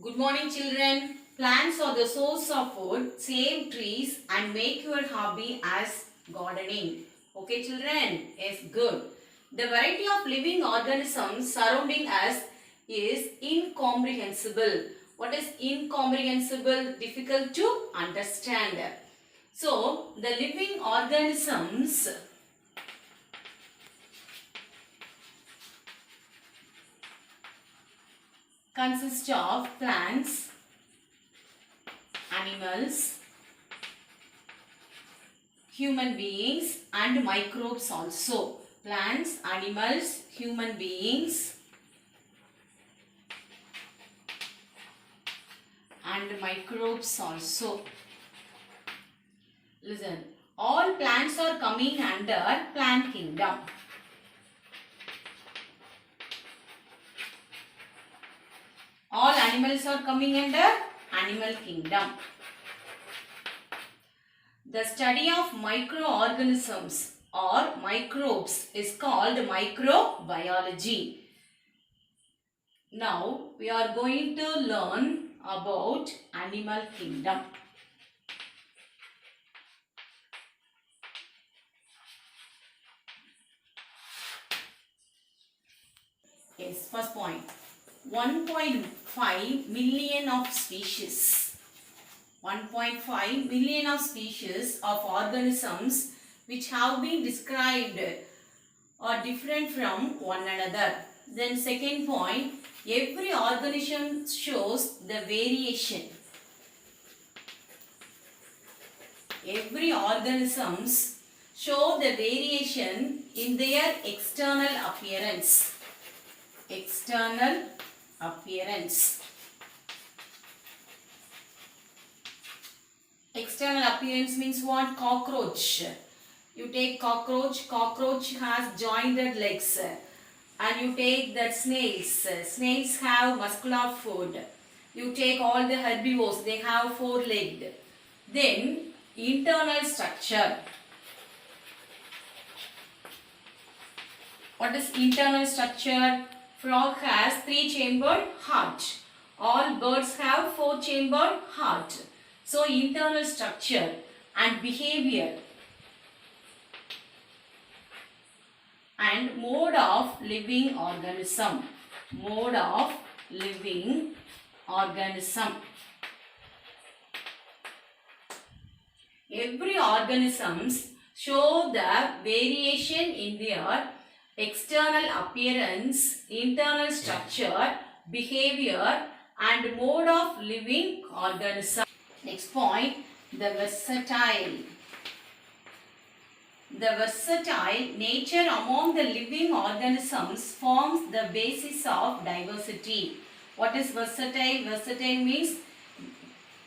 Good morning, children. Plants are the source of food. Save trees and make your hobby as gardening. Okay, children? Yes, good. The variety of living organisms surrounding us is incomprehensible. What is incomprehensible? Difficult to understand. So, the living organisms consist of plants, animals, human beings and microbes also. Plants, animals, human beings and microbes also. Listen, all plants are coming under plant kingdom. All animals are coming under animal kingdom. The study of microorganisms or microbes is called microbiology. Now we are going to learn about animal kingdom. Yes, first point. 1.5 million of species. 1.5 million of species of organisms which have been described are different from one another. Then second point, every organism shows the variation. Every organisms show the variation in their external appearance. External appearance. External appearance means what? Cockroach. You take cockroach. Cockroach has jointed legs. And you take that snails. Snails have muscular foot. You take all the herbivores. They have four-legged. Then internal structure. What is internal structure? Frog has three-chambered heart. All birds have four-chambered heart. So internal structure and behavior and mode of living organism. Mode of living organism. Every organisms show the variation in their external appearance, internal structure, behavior and mode of living organism. Next point, the versatile. The versatile nature among the living organisms forms the basis of diversity. What is versatile? Versatile means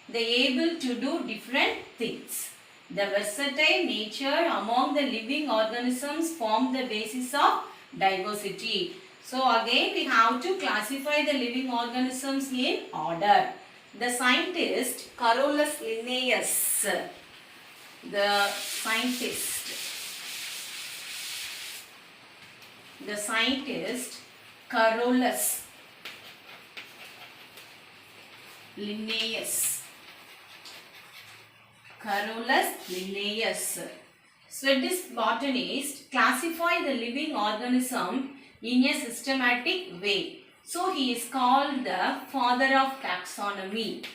they are able to do different things. The versatile nature among the living organisms form the basis of diversity. So again we have to classify the living organisms in order. The scientist Carolus Linnaeus, the scientist Carolus Linnaeus, Swedish botanist, classify the living organism in a systematic way. So he is called the father of taxonomy.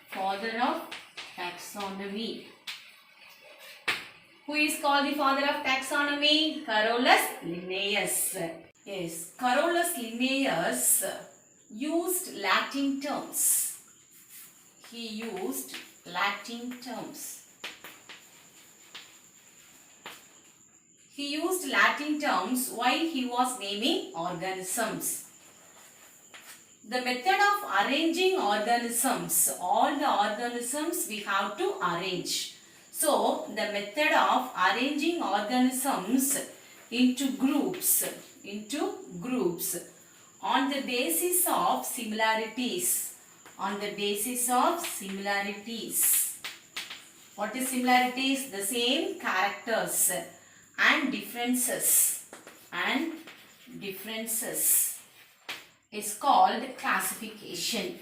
Father of taxonomy. Who is called the father of taxonomy? Carolus Linnaeus. Yes, Carolus Linnaeus used Latin terms. He used Latin terms. He used Latin terms while he was naming organisms. The method of arranging organisms, all the organisms we have to arrange. So, the method of arranging organisms into groups on the basis of similarities. On the basis of similarities. What is similarities? The same characters and differences. is called classification.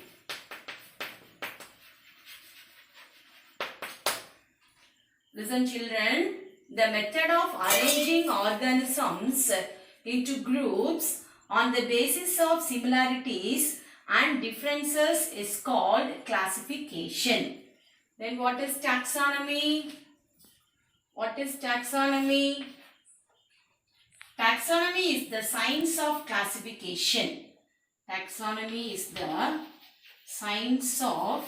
Listen children, the method of arranging organisms into groups on the basis of similarities and differences is called classification. Then what is taxonomy? What is taxonomy? Taxonomy is the science of classification. Taxonomy is the science of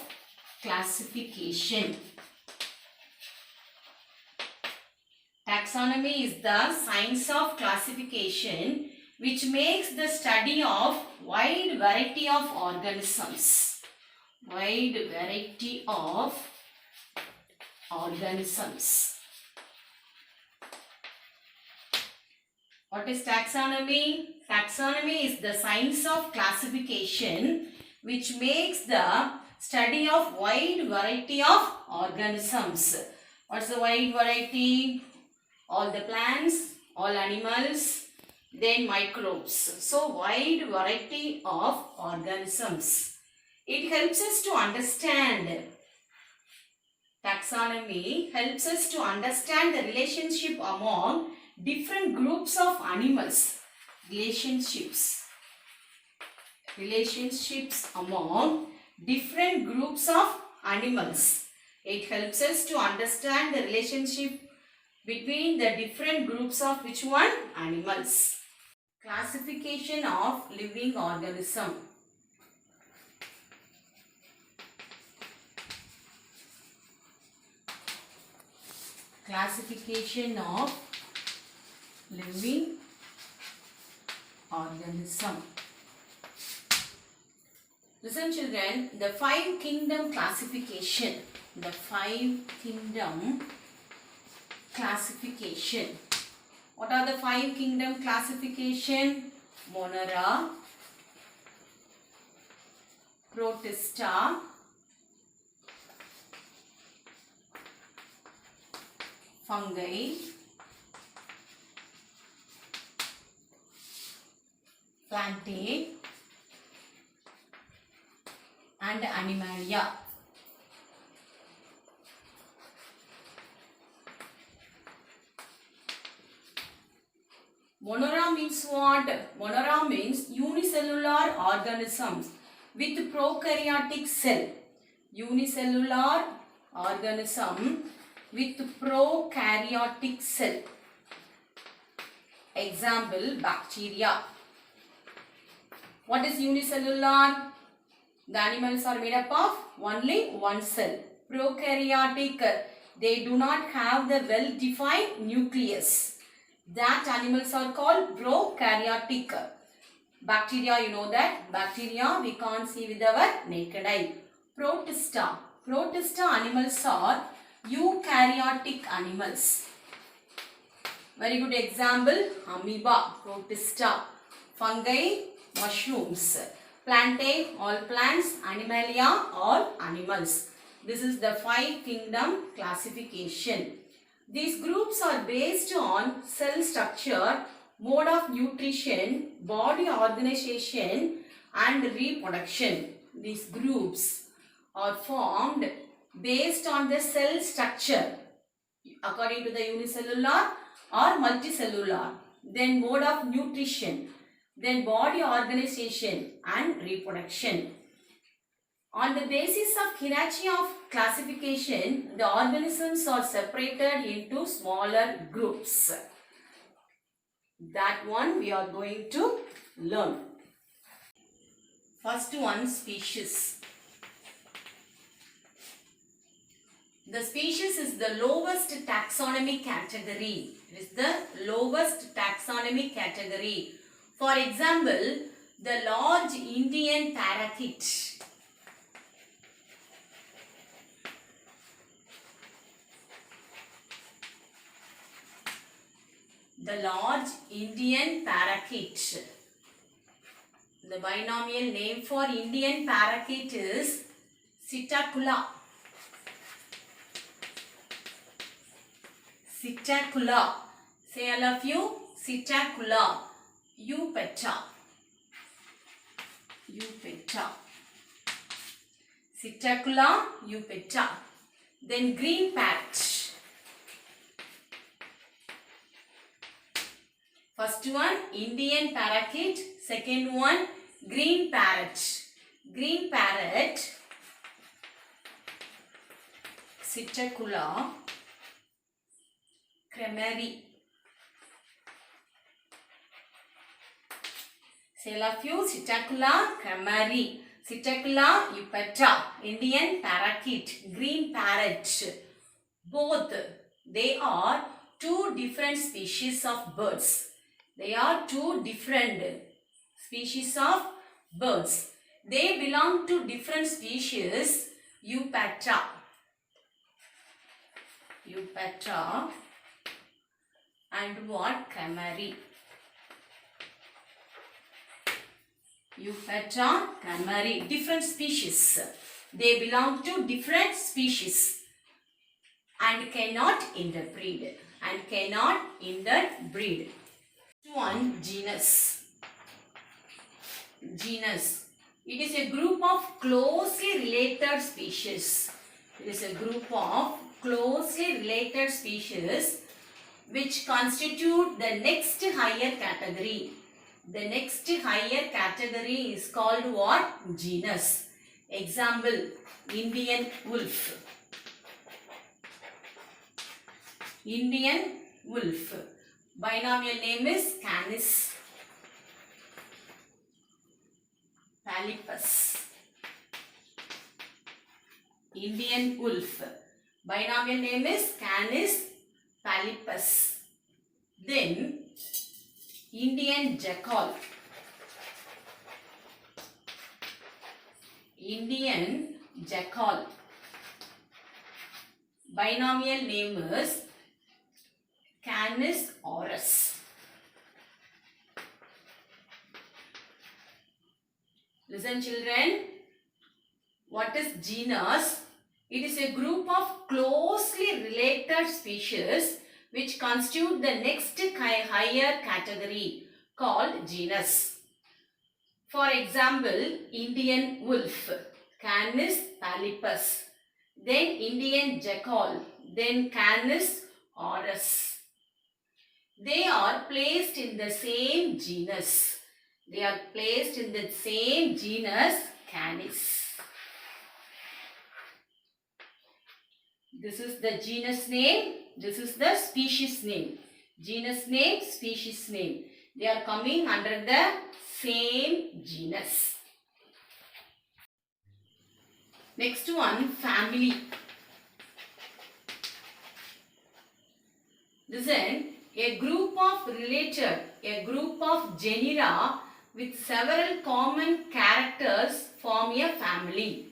classification. Taxonomy is the science of classification which makes the study of wide variety of organisms. Wide variety of organisms. What is taxonomy? Taxonomy is the science of classification which makes the study of wide variety of organisms. What's the wide variety? All the plants, all animals, then microbes. So wide variety of organisms. It helps us to understand. Taxonomy helps us to understand the relationship among different groups of animals. Relationships among different groups of animals. It helps us to understand the relationship between the different groups of which one? Animals. Classification of living organism. Classification of living organism. Listen children, the 5 kingdom classification. The 5 kingdom classification. What are the 5 kingdom classification? Monera, Protista, fungi, plantae and animalia. Monera means what? Monera means unicellular organisms with prokaryotic cell. Unicellular organism with prokaryotic cell. Example, bacteria. What is unicellular? The animals are made up of only one cell. Prokaryotic, they do not have the well-defined nucleus. That animals are called prokaryotic. Bacteria, you know that. Bacteria we can't see with our naked eye. Protista. Protista animals are eukaryotic animals. Very good example, amoeba, protista. Fungi, mushrooms. Plantae, all plants. Animalia, all animals. This is the 5 kingdom classification. These groups are based on cell structure, mode of nutrition, body organization and reproduction. These groups are formed based on the cell structure according to the unicellular or multicellular, then mode of nutrition, then body organization and reproduction. On the basis of hierarchy of classification, the organisms are separated into smaller groups. That one we are going to learn. First one, species. The species is the lowest taxonomy category. It is the lowest taxonomy category. For example, the large Indian parakeet. The large Indian parakeet. The binomial name for Indian parakeet is Psittacula. Psittacula. Say all of you, Psittacula. Eupeta. Eupeta. Psittacula eupeta. Then green parrot. First one Indian parakeet. Second one green parrot. Green parrot. Psittacula cremeri. Say a few. Psittacula cremeri. Psittacula eupeta. Indian parakeet. Green parrot. Both they are two different species of birds. They are two different species of birds. They belong to different species. Eupeta. Eupeta and what? Cremeri. Eupeta, cremeri. Different species. They belong to different species and cannot interbreed. And cannot interbreed. One genus. Genus. It is a group of closely related species. It is a group of closely related species which constitute the next higher category. The next higher category is called what? Genus. Example, Indian wolf. Indian wolf. Binomial name is Canis pallipus. Indian wolf. Binomial name is Canis pallipus. Then Indian jackal. Indian jackal. Binomial name is Canis aureus. Listen children, what is genus? It is a group of closely related species which constitute the next higher category called genus. For example, Indian wolf, Canis pallipus. Then Indian jackal, then Canis aureus. They are placed in the same genus. They are placed in the same genus Canis. This is the genus name. This is the species name. Genus name, species name. They are coming under the same genus. Next one, family. Listen, a group of genera with several common characters form a family.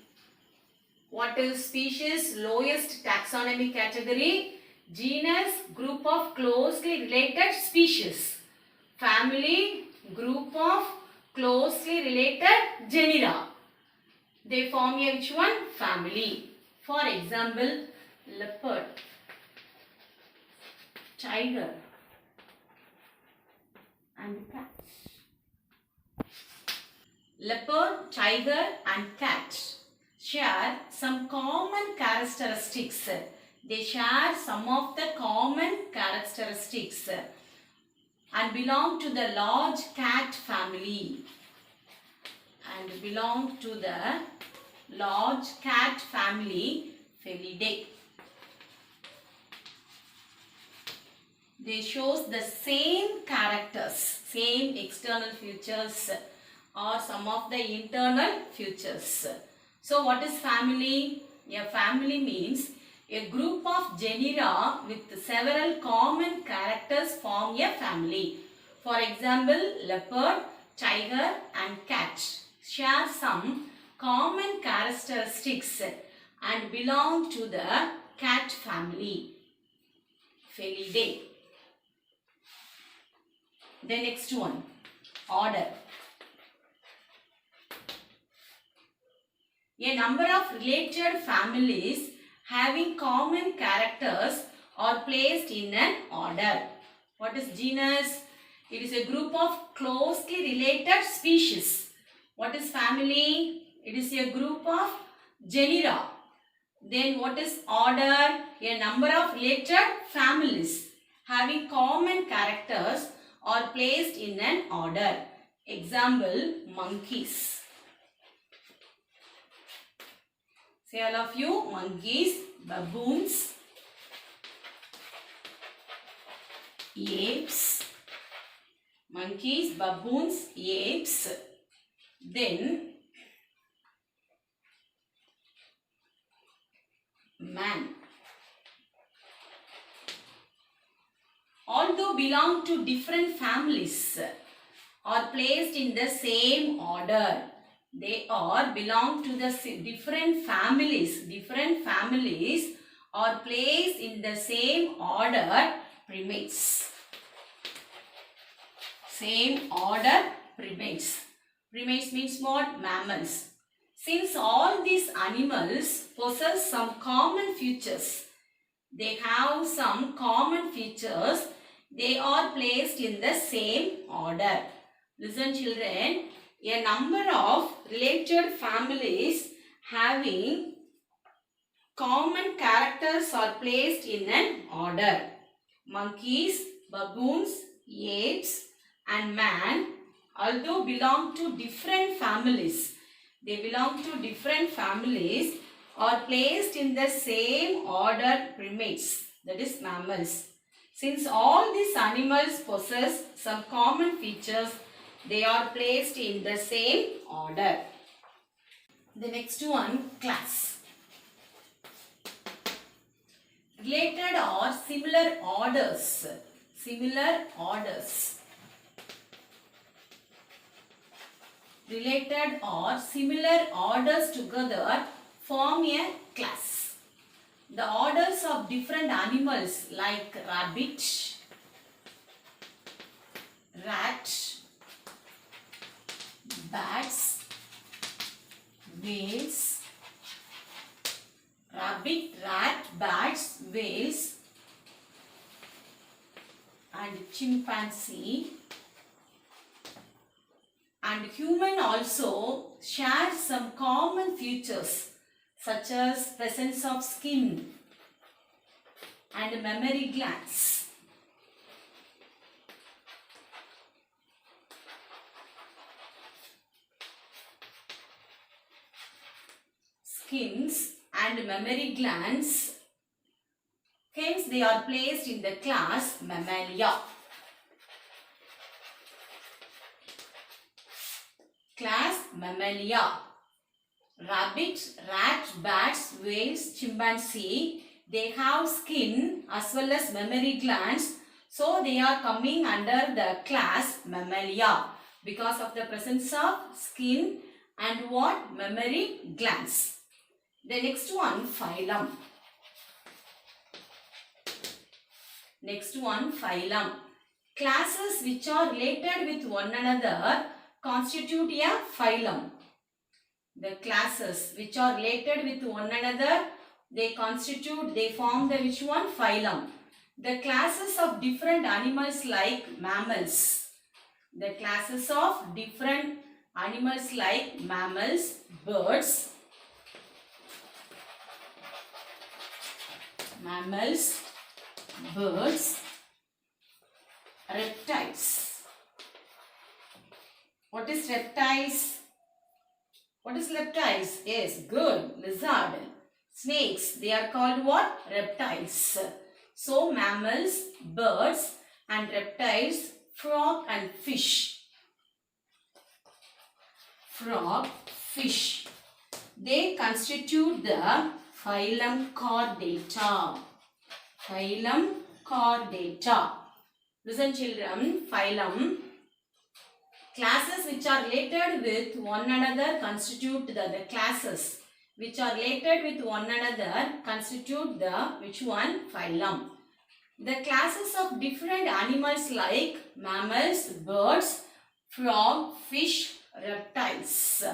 What is species? Lowest taxonomy category. Genus, group of closely related species. Family, group of closely related genera. They form a which one? Family. For example, leopard, tiger and cat. Leopard, tiger and cat share some common characteristics. They share some of the common characteristics and belong to the large cat family. And belong to the large cat family, Felidae. They shows the same characters, same external features or some of the internal features. So what is family? A family means a group of genera with several common characters form a family. For example, leopard, tiger and cat share some common characteristics and belong to the cat family, Felidae. The next one, order. A number of related families having common characters are placed in an order. What is genus? It is a group of closely related species What is family? It is a group of genera. Then what is order? A number of related families having common characters are placed in an order. Example, monkeys. Say all of you, monkeys, baboons, apes, monkeys, baboons, apes. Then man. Although belong to different families, are placed in the same order. They are belong to the different families. Different families are placed in the same order. Primates. Same order. Primates. Primates means what? Mammals. Since all these animals possess some common features, they have some common features, they are placed in the same order. Listen children, a number of related families having common characters are placed in an order. Monkeys, baboons, apes and man, although belong to different families, are placed in the same order. Primates, that is mammals. Since all these animals possess some common features, they are placed in the same order. The next one, class. Related or similar orders. Similar orders. Related or similar orders together form a class. The orders of different animals like rabbit, rat, bats, whales, rabbit, rat, bats, whales and chimpanzee and human also share some common features such as presence of skin and mammary glands. Skins and mammary glands, hence they are placed in the class Mammalia. Class Mammalia. Rabbit, rat, bats, whales, chimpanzee, they have skin as well as mammary glands. So they are coming under the class Mammalia because of the presence of skin and what? Mammary glands. The next one, phylum. Next one, phylum. Classes which are related with one another constitute a phylum. The classes which are related with one another, they form the which one? Phylum. The classes of different animals like mammals. The classes of different animals like mammals, birds, reptiles. What is reptiles? What is reptiles? Yes, good. Lizard. Snakes. They are called what? Reptiles. So, mammals, birds and reptiles, frog and fish. Frog, fish. They constitute the phylum Chordata. Phylum Chordata. Listen children, phylum. Classes which are related with one another constitute the classes which are related with one another constitute the which one? Phylum. The classes of different animals like mammals, birds, frog, fish, reptiles.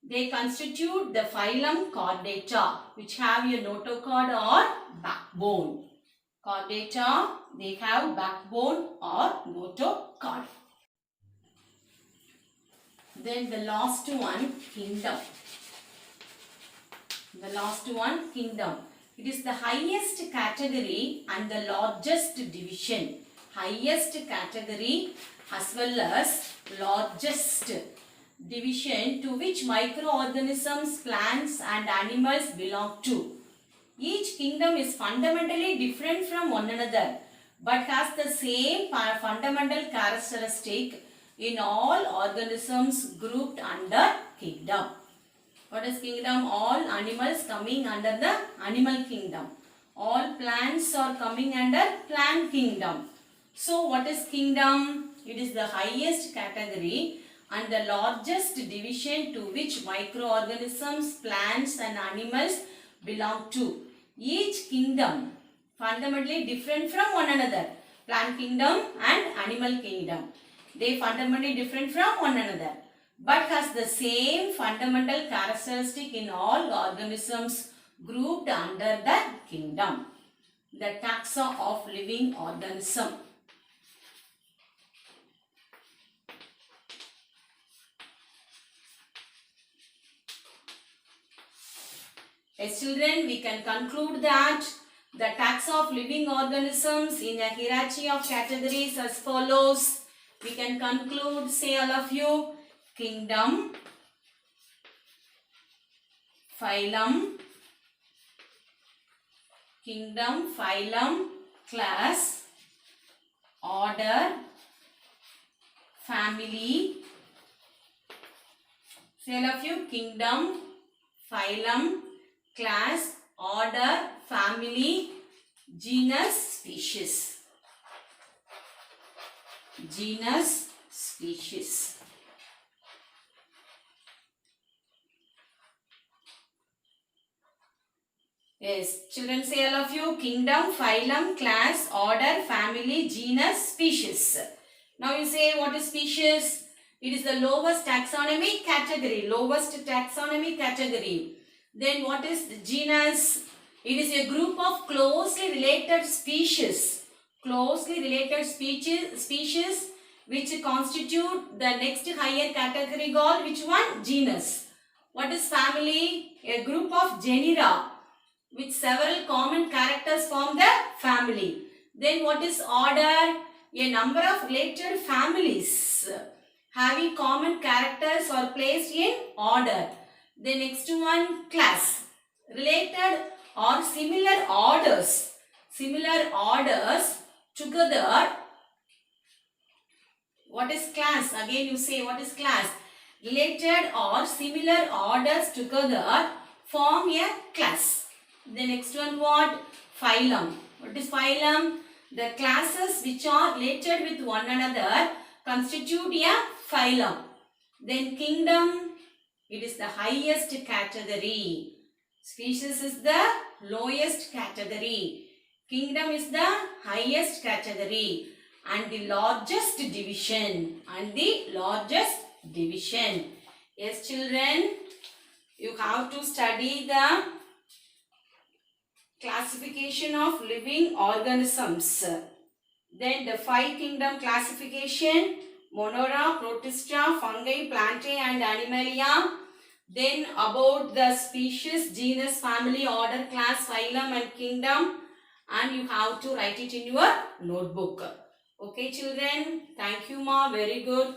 They constitute the phylum Chordata which have a notochord or backbone. Chordata, they have backbone or notochord. Then the last one, kingdom. The last one, kingdom. It is the highest category and the largest division. Highest category as well as largest division to which microorganisms, plants and animals belong to. Each kingdom is fundamentally different from one another but has the same fundamental characteristic in all organisms grouped under kingdom. What is kingdom? All animals coming under the animal kingdom. All plants are coming under plant kingdom. So what is kingdom? It is the highest category and the largest division to which microorganisms, plants and animals belong to. Each kingdom fundamentally different from one another. Plant kingdom and animal kingdom. They fundamentally different from one another but has the same fundamental characteristic in all organisms grouped under the kingdom. The taxa of living organism. As children, we can conclude that the taxa of living organisms in a hierarchy of categories as follows. We can conclude, say all of you, kingdom, phylum, class, order, family. Say all of you, kingdom, phylum, class, order, family, genus, species. Genus, species. Yes, children, say all of you, kingdom, phylum, class, order, family, genus, species. Now you say what is species? It is the lowest taxonomy category. Lowest taxonomy category. Then what is the genus? It is a group of closely related species. Closely related species which constitute the next higher category called which one? Genus. What is family? A group of genera with several common characters form the family. Then what is order? A number of related families having common characters are placed in order. The next one, class. Related or similar orders. Similar orders together. What is class? Again you say what is class? Related or similar orders together form a class. The next one what? Phylum. What is phylum? The classes which are related with one another constitute a phylum. Then kingdom, it is the highest category. Species is the lowest category. Kingdom is the highest category and the largest division. Yes children, you have to study the classification of living organisms. Then the 5 kingdom classification, Monera, Protista, Fungi, Plantae and Animalia. Then about the species, genus, family, order, class, phylum and kingdom. And you have to write it in your notebook. Okay children, thank you ma, very good.